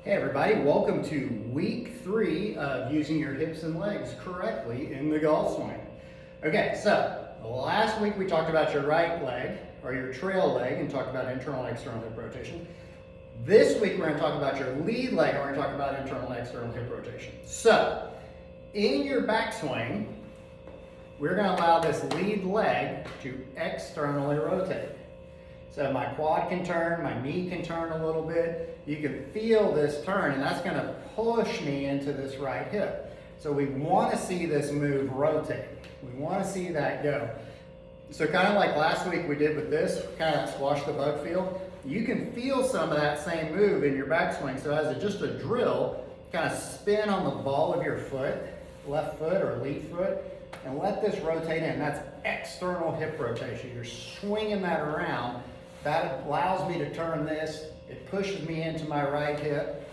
Hey everybody, welcome to week 3 of using your hips and legs correctly in the golf swing. Okay, so last week we talked about your right leg or your trail leg and talked about internal and external hip rotation. This week we're going to talk about your lead leg and we're going to talk about internal and external hip rotation. So, in your backswing, we're going to allow this lead leg to externally rotate. So my quad can turn, my knee can turn a little bit. You can feel this turn, and that's going to push me into this right hip. So we want to see this move rotate. We want to see that go. So kind of like last week we did with this, kind of squash the bug feel. You can feel some of that same move in your backswing. So as just a drill, kind of spin on the ball of your foot, left foot or lead foot, and let this rotate in. That's external hip rotation. You're swinging that around. That allows me to turn this. It pushes me into my right hip.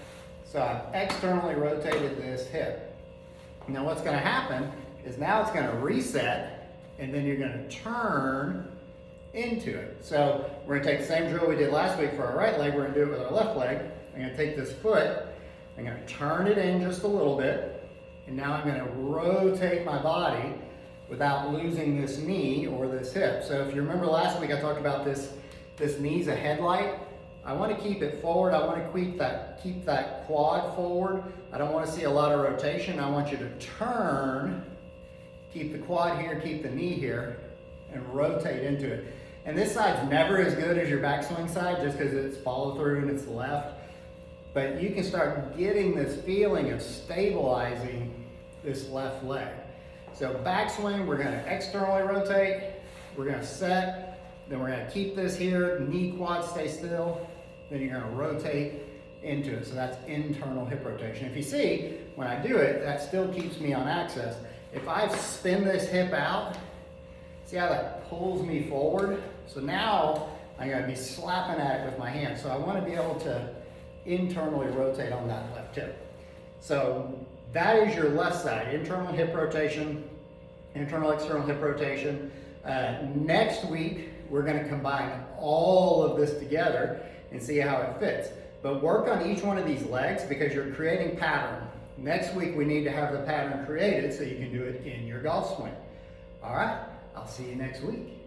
So I've externally rotated this hip. Now what's going to happen is now it's going to reset, and then you're going to turn into it. So we're going to take the same drill we did last week for our right leg. We're going to do it with our left leg. I'm going to take this foot. I'm going to turn it in just a little bit. And now I'm going to rotate my body without losing this knee or this hip. So if you remember last week I talked about this knee's a headlight. I want to keep it forward. I want to keep that quad forward. I don't want to see a lot of rotation. I want you to turn, keep the quad here, keep the knee here, and rotate into it. And this side's never as good as your backswing side just because it's follow through and it's left. But you can start getting this feeling of stabilizing this left leg. So backswing, we're going to externally rotate. We're going to set. Then we're going to keep this here, knee, quad, stay still. Then you're going to rotate into it. So that's internal hip rotation. If you see, when I do it, that still keeps me on axis. If I spin this hip out, see how that pulls me forward? So now I'm going to be slapping at it with my hand. So I want to be able to internally rotate on that left hip. So that is your left side, internal hip rotation, internal external hip rotation. Next week, we're going to combine all of this together and see how it fits. But work on each one of these legs because you're creating pattern. Next week, we need to have the pattern created so you can do it in your golf swing. All right, I'll see you next week.